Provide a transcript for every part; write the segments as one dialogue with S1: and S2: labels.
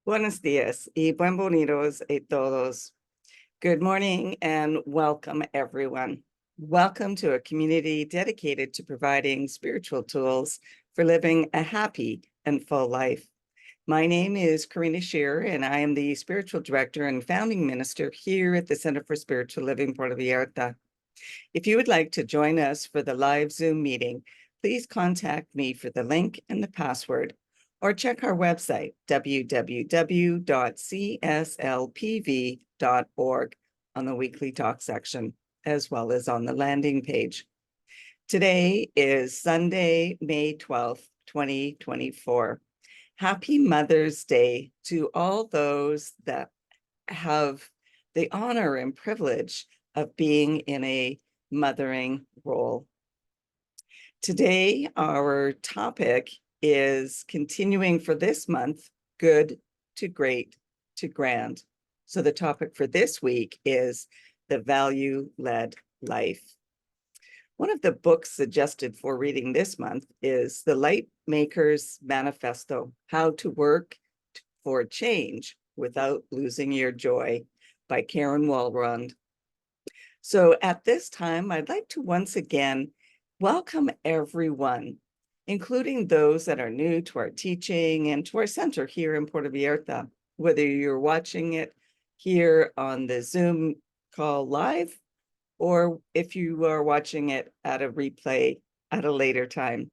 S1: Buenos días y bienvenidos a todos. Good morning and welcome, everyone. Welcome to a community dedicated to providing spiritual tools for living a happy and full life. My name is Karina Shearer, and I am the spiritual director and founding minister here at the Center for Spiritual Living Puerto Vallarta. If you would like to join us for the live Zoom meeting, please contact me for the link and the password, or check our website, www.cslpv.org, on the weekly talk section, as well as on the landing page. Today is Sunday, May 12th, 2024. Happy Mother's Day to all those that have the honor and privilege of being in a mothering role. Today, our topic is continuing for this month, good to great to grand. So the topic for this week is the value-led life. One of the books suggested for reading this month is The Light Maker's Manifesto, How to Work for Change Without Losing Your Joy, by Karen Walrond. So at this time, I'd like to once again welcome everyone, including those that are new to our teaching and to our center here in Puerto Vallarta, whether you're watching it here on the Zoom call live, or if you are watching it at a replay at a later time.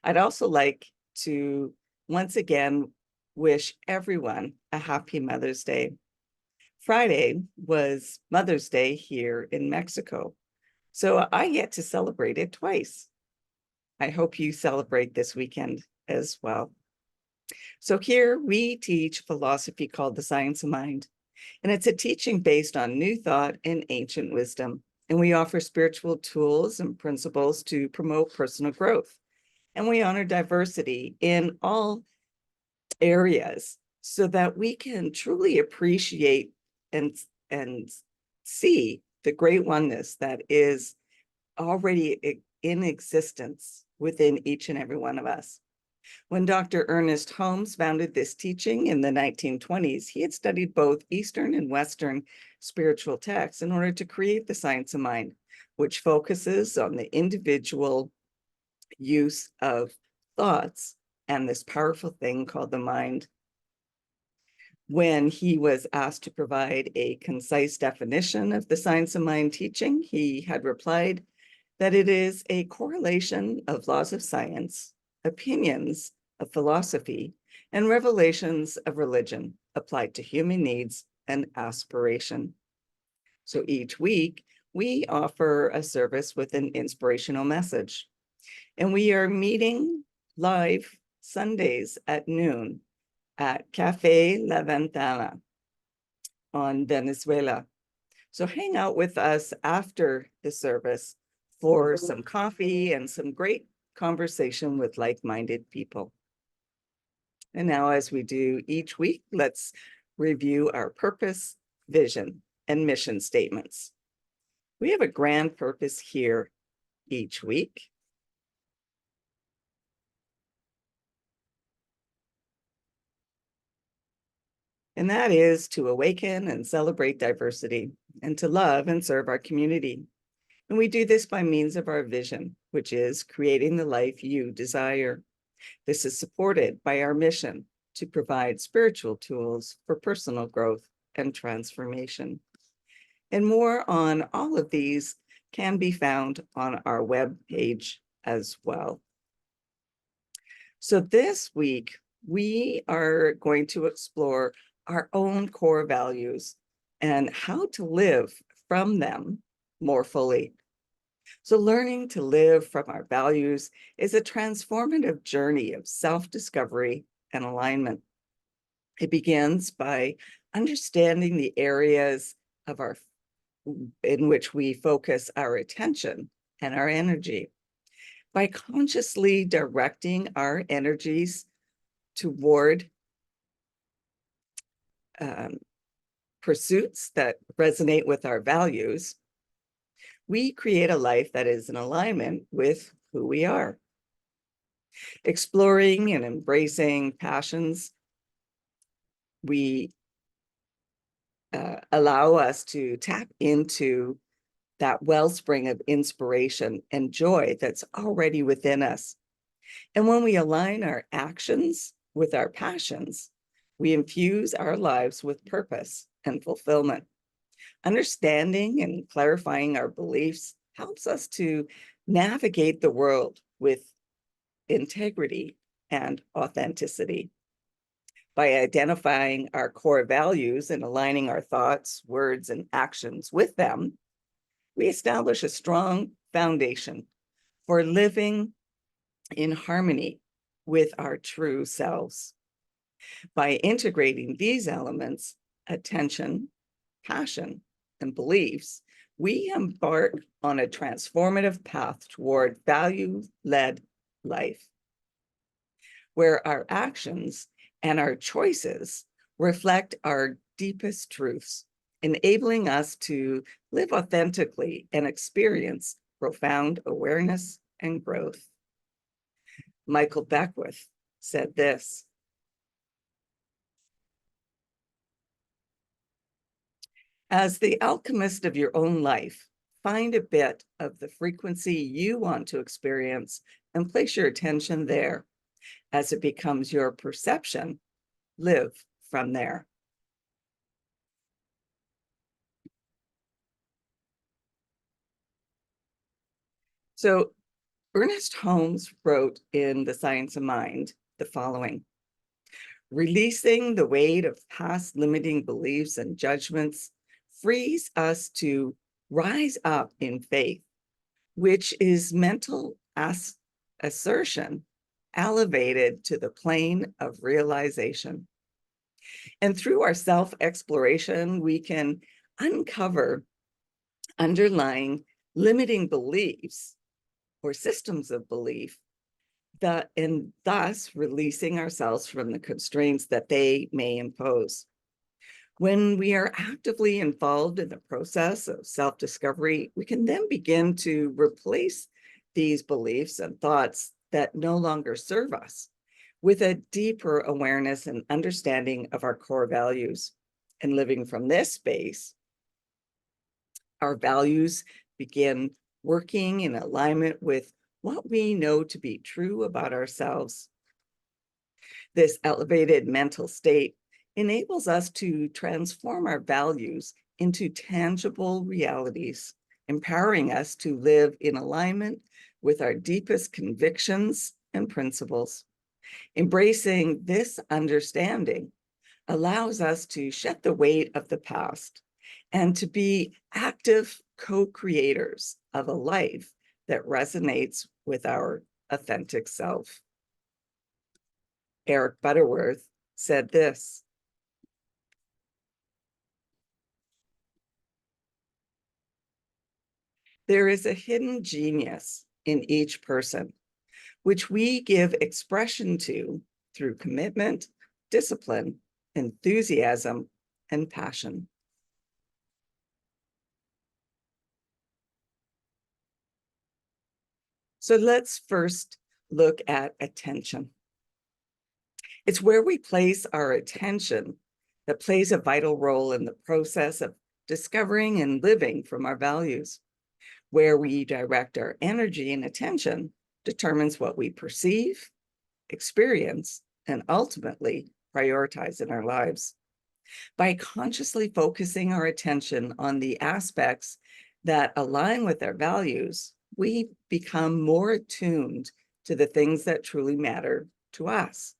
S1: I'd also like to once again wish everyone a happy Mother's Day. Friday was Mother's Day here in Mexico, so I get to celebrate it twice. I hope you celebrate this weekend as well. So here we teach a philosophy called the Science of Mind, and it's a teaching based on new thought and ancient wisdom. And we offer spiritual tools and principles to promote personal growth. And we honor diversity in all areas so that we can truly appreciate and see the great oneness that is already in existence within each and every one of us. When Dr. Ernest Holmes founded this teaching in the 1920s, he had studied both Eastern and Western spiritual texts in order to create the Science of Mind, which focuses on the individual use of thoughts and this powerful thing called the mind. When he was asked to provide a concise definition of the Science of Mind teaching, he had replied that it is a correlation of laws of science, opinions of philosophy, and revelations of religion applied to human needs and aspiration. So each week, we offer a service with an inspirational message. And we are meeting live Sundays at noon at Café La Ventana on Venezuela. So hang out with us after the service for some coffee and some great conversation with like-minded people. And now, as we do each week, let's review our purpose, vision, and mission statements. We have a grand purpose here each week. And that is to awaken and celebrate diversity and to love and serve our community. And we do this by means of our vision, which is creating the life you desire. This is supported by our mission to provide spiritual tools for personal growth and transformation. And more on all of these can be found on our web page as well. So this week, we are going to explore our own core values and how to live from them more fully. So learning to live from our values is a transformative journey of self-discovery and alignment. It begins by understanding the areas of in which we focus our attention and our energy. By consciously directing our energies toward pursuits that resonate with our values, we create a life that is in alignment with who we are. Exploring and embracing passions we allow us to tap into that wellspring of inspiration and joy that's already within us. And when we align our actions with our passions, we infuse our lives with purpose and fulfillment. Understanding and clarifying our beliefs helps us to navigate the world with integrity and authenticity. By identifying our core values and aligning our thoughts, words, and actions with them, we establish a strong foundation for living in harmony with our true selves. By integrating these elements, attention, passion, and beliefs, we embark on a transformative path toward value-led life, where our actions and our choices reflect our deepest truths, enabling us to live authentically and experience profound awareness and growth. Michael Beckwith said this: "As the alchemist of your own life, find a bit of the frequency you want to experience and place your attention there. As it becomes your perception, live from there." So Ernest Holmes wrote in The Science of Mind the following: "Releasing the weight of past limiting beliefs and judgments frees us to rise up in faith, which is mental assertion elevated to the plane of realization." And through our self-exploration, we can uncover underlying limiting beliefs or systems of belief and thus releasing ourselves from the constraints that they may impose. When we are actively involved in the process of self-discovery, we can then begin to replace these beliefs and thoughts that no longer serve us with a deeper awareness and understanding of our core values. And living from this space, our values begin working in alignment with what we know to be true about ourselves. This elevated mental state enables us to transform our values into tangible realities, empowering us to live in alignment with our deepest convictions and principles. Embracing this understanding allows us to shed the weight of the past and to be active co-creators of a life that resonates with our authentic self. Eric Butterworth said this: "There is a hidden genius in each person, which we give expression to through commitment, discipline, enthusiasm, and passion." So let's first look at attention. It's where we place our attention that plays a vital role in the process of discovering and living from our values. Where we direct our energy and attention determines what we perceive, experience, and ultimately prioritize in our lives. By consciously focusing our attention on the aspects that align with our values, we become more attuned to the things that truly matter to us.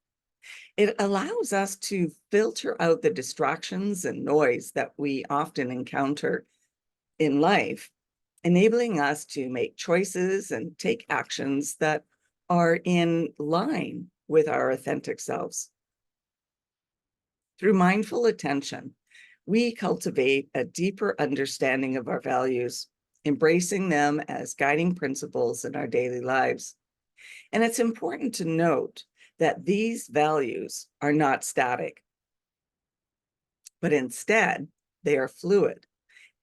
S1: It allows us to filter out the distractions and noise that we often encounter in life, enabling us to make choices and take actions that are in line with our authentic selves. Through mindful attention, we cultivate a deeper understanding of our values, embracing them as guiding principles in our daily lives. And it's important to note that these values are not static, but instead they are fluid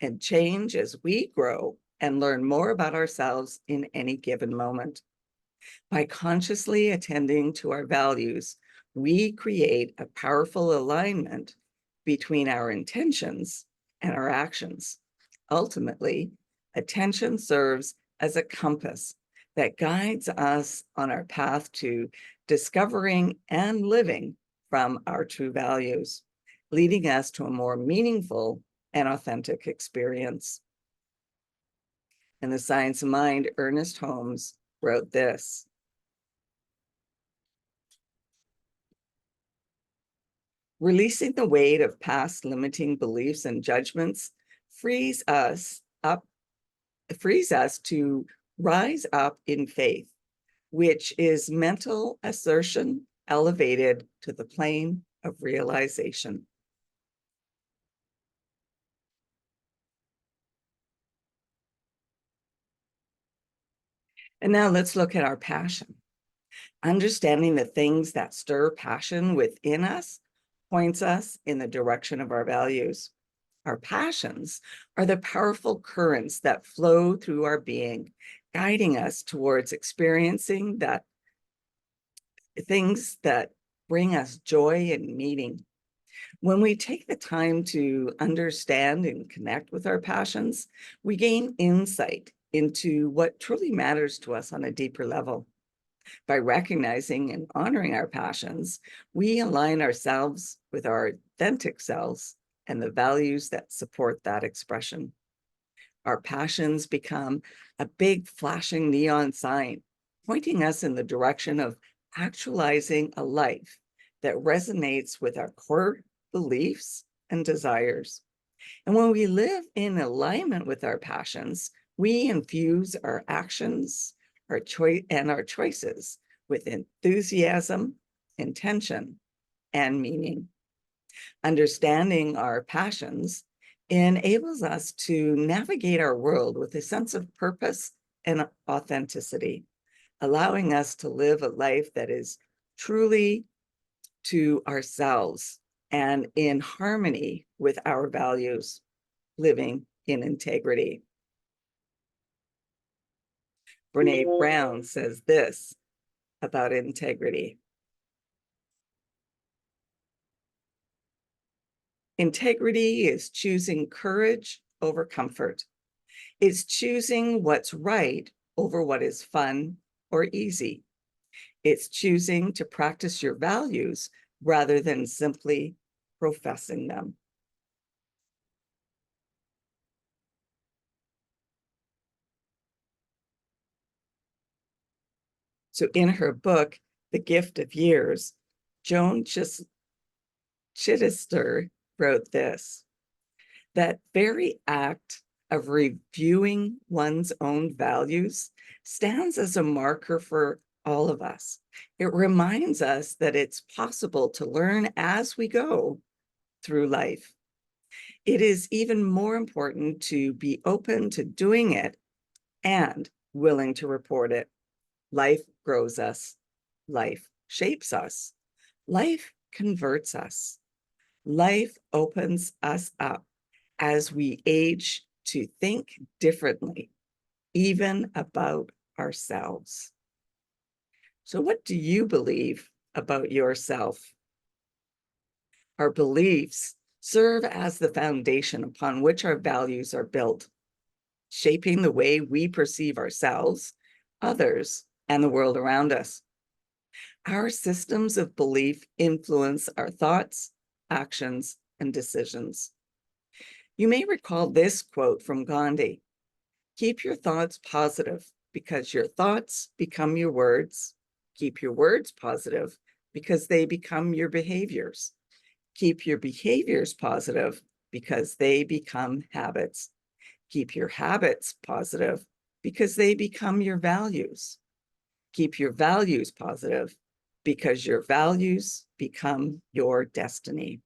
S1: and change as we grow and learn more about ourselves in any given moment. By consciously attending to our values, we create a powerful alignment between our intentions and our actions. Ultimately, attention serves as a compass that guides us on our path to discovering and living from our true values, leading us to a more meaningful and authentic experience. In The Science of Mind, Ernest Holmes wrote this: releasing the weight of past limiting beliefs and judgments frees us to rise up in faith, which is mental assertion elevated to the plane of realization. And now let's look at our passion. Understanding the things that stir passion within us points us in the direction of our values. Our passions are the powerful currents that flow through our being, guiding us towards experiencing that things that bring us joy and meaning. When we take the time to understand and connect with our passions, we gain insight into what truly matters to us on a deeper level. By recognizing and honoring our passions, we align ourselves with our authentic selves and the values that support that expression. Our passions become a big flashing neon sign, pointing us in the direction of actualizing a life that resonates with our core beliefs and desires. And when we live in alignment with our passions, we infuse our actions, our choices with enthusiasm, intention, and meaning. Understanding our passions enables us to navigate our world with a sense of purpose and authenticity, allowing us to live a life that is truly to ourselves and in harmony with our values, living in integrity. Brene Brown says this about integrity: integrity is choosing courage over comfort. It's choosing what's right over what is fun or easy. It's choosing to practice your values rather than simply professing them. So in her book, The Gift of Years, Joan Chittister wrote this: that very act of reviewing one's own values stands as a marker for all of us. It reminds us that it's possible to learn as we go through life. It is even more important to be open to doing it and willing to report it. Life grows us. Life shapes us. Life converts us. Life opens us up as we age to think differently, even about ourselves. So, what do you believe about yourself? Our beliefs serve as the foundation upon which our values are built, shaping the way we perceive ourselves, others, and the world around us. Our systems of belief influence our thoughts, actions, and decisions. You may recall this quote from Gandhi: keep your thoughts positive because your thoughts become your words. Keep your words positive because they become your behaviors. Keep your behaviors positive because they become habits. Keep your habits positive because they become your values. Keep your values positive because your values become your destiny.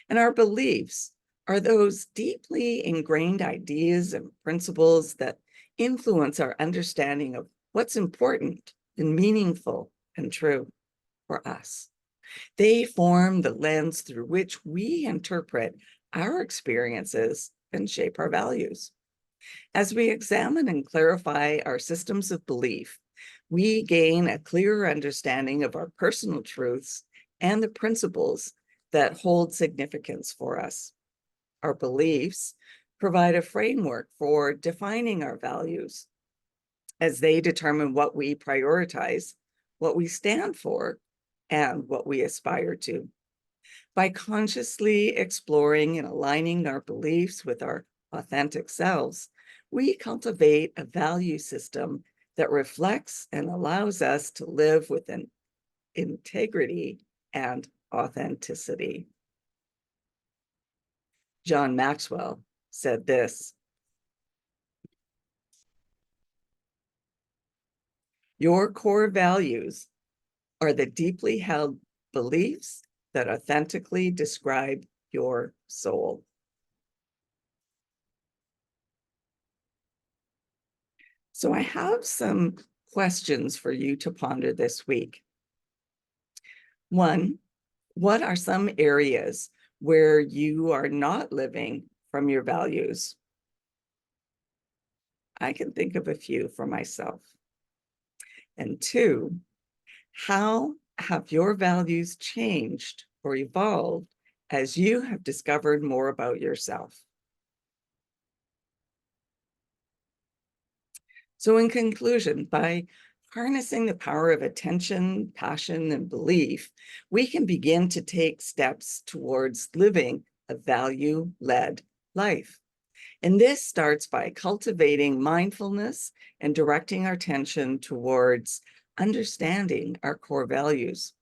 S1: And our beliefs are those deeply ingrained ideas and principles that influence our understanding of what's important and meaningful and true for us. They form the lens through which we interpret our experiences and shape our values. As we examine and clarify our systems of belief, we gain a clearer understanding of our personal truths and the principles that hold significance for us. Our beliefs provide a framework for defining our values, as they determine what we prioritize, what we stand for, and what we aspire to. By consciously exploring and aligning our beliefs with our authentic selves, we cultivate a value system that reflects and allows us to live with an integrity and authenticity. John Maxwell said this: "Your core values are the deeply held beliefs that authentically describe your soul." So I have some questions for you to ponder this week. One, what are some areas where you are not living from your values? I can think of a few for myself. And two, how have your values changed or evolved as you have discovered more about yourself? So in conclusion, by harnessing the power of attention, passion, and belief, we can begin to take steps towards living a value-led life. And this starts by cultivating mindfulness and directing our attention towards understanding our core values.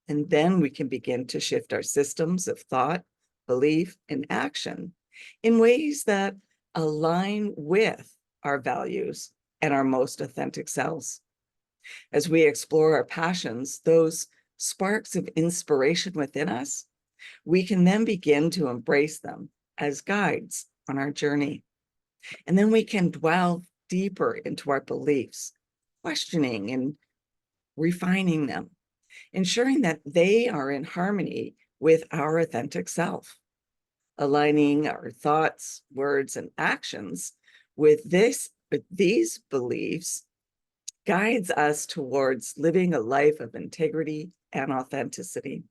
S1: And then we can begin to shift our systems of thought, belief, and action in ways that align with our values and our most authentic selves. As we explore our passions, those sparks of inspiration within us, we can then begin to embrace them as guides on our journey. And then we can dwell deeper into our beliefs, questioning and refining them, ensuring that they are in harmony with our authentic self, aligning our thoughts, words, and actions with these beliefs guides us towards living a life of integrity and authenticity.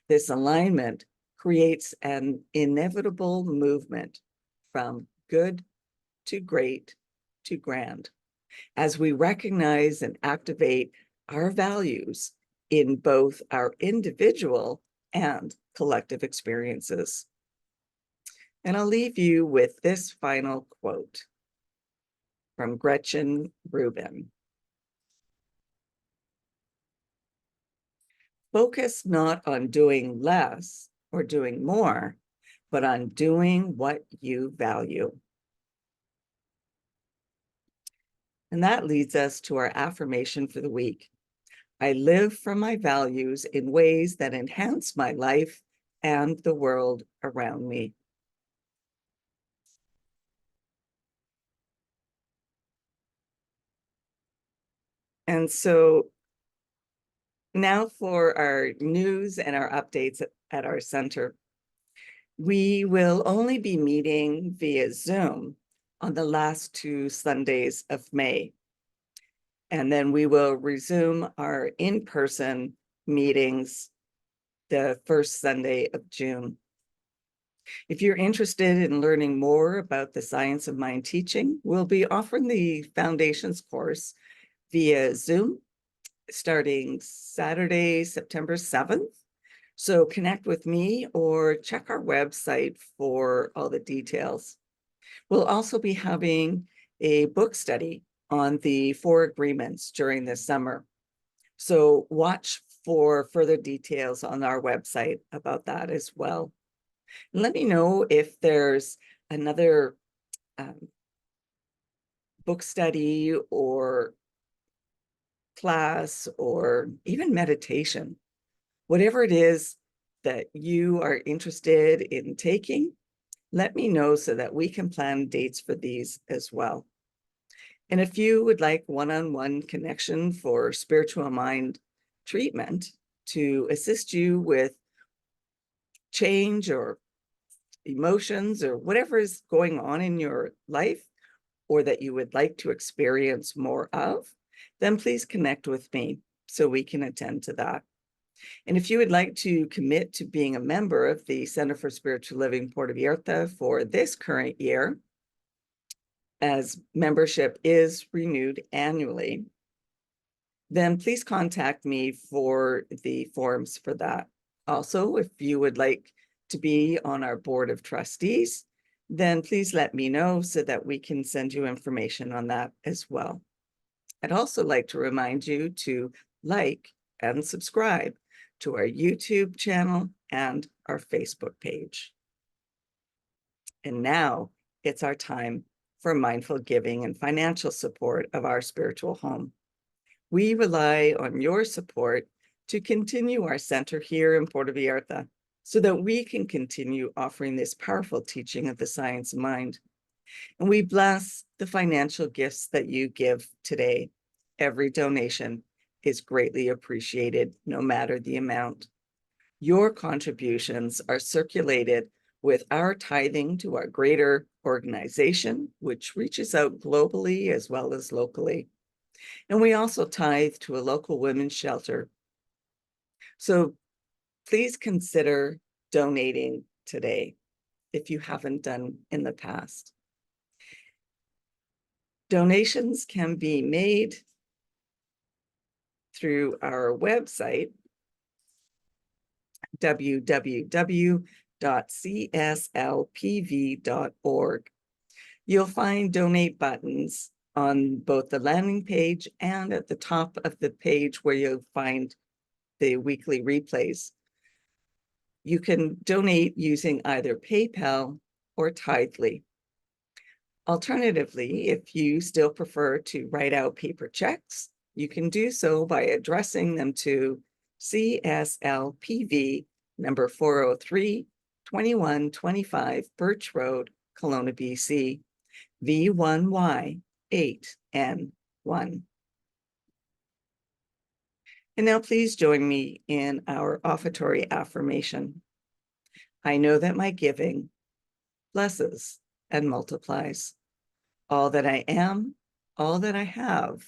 S1: This alignment creates an inevitable movement from good to great to grand, as we recognize and activate our values in both our individual and collective experiences. And I'll leave you with this final quote from Gretchen Rubin: "Focus not on doing less or doing more, but on doing what you value." And that leads us to our affirmation for the week. I live from my values in ways that enhance my life and the world around me. And so now for our news and our updates at our center. We will only be meeting via Zoom on the last 2 Sundays of May. And then we will resume our in-person meetings the first Sunday of June. If you're interested in learning more about the science of mind teaching, we'll be offering the Foundations course via Zoom starting Saturday, September 7th. So connect with me or check our website for all the details. We'll also be having a book study on the 4 agreements during the summer. So watch for further details on our website about that as well. And let me know if there's another book study or class or even meditation, whatever it is that you are interested in taking, let me know so that we can plan dates for these as well. And if you would like one-on-one connection for spiritual mind treatment to assist you with change or emotions or whatever is going on in your life, or that you would like to experience more of, then please connect with me so we can attend to that. And if you would like to commit to being a member of the Center for Spiritual Living Puerto Vallarta for this current year, as membership is renewed annually, then please contact me for the forms for that. Also, if you would like to be on our board of trustees, then please let me know so that we can send you information on that as well. I'd also like to remind you to like and subscribe to our YouTube channel and our Facebook page. And now it's our time for mindful giving and financial support of our spiritual home. We rely on your support to continue our center here in Puerto Vallarta so that we can continue offering this powerful teaching of the science of mind. And we bless the financial gifts that you give today. Every donation is greatly appreciated, no matter the amount. Your contributions are circulated with our tithing to our greater organization, which reaches out globally as well as locally. And we also tithe to a local women's shelter. So please consider donating today if you haven't done in the past. Donations can be made through our website, www.cslpv.org. You'll find donate buttons on both the landing page and at the top of the page where you'll find the weekly replays. You can donate using either PayPal or Tithely. Alternatively, if you still prefer to write out paper checks, you can do so by addressing them to CSLPV number 403, 2125 Birch Road, Kelowna, BC, V1Y8N1. And now please join me in our offertory affirmation. I know that my giving blesses and multiplies all that I am, all that I have,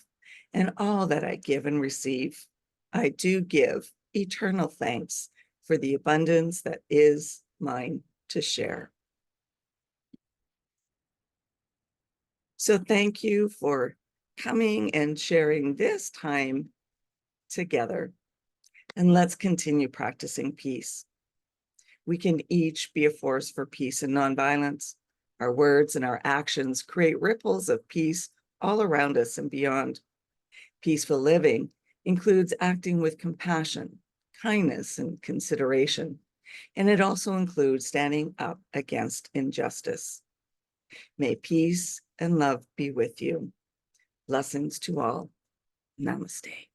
S1: and all that I give and receive. I do give eternal thanks for the abundance that is mine to share. So thank you for coming and sharing this time together. And let's continue practicing peace. We can each be a force for peace and nonviolence. Our words and our actions create ripples of peace all around us and beyond. Peaceful living includes acting with compassion, kindness, and consideration. And it also includes standing up against injustice. May peace and love be with you. Blessings to all. Namaste.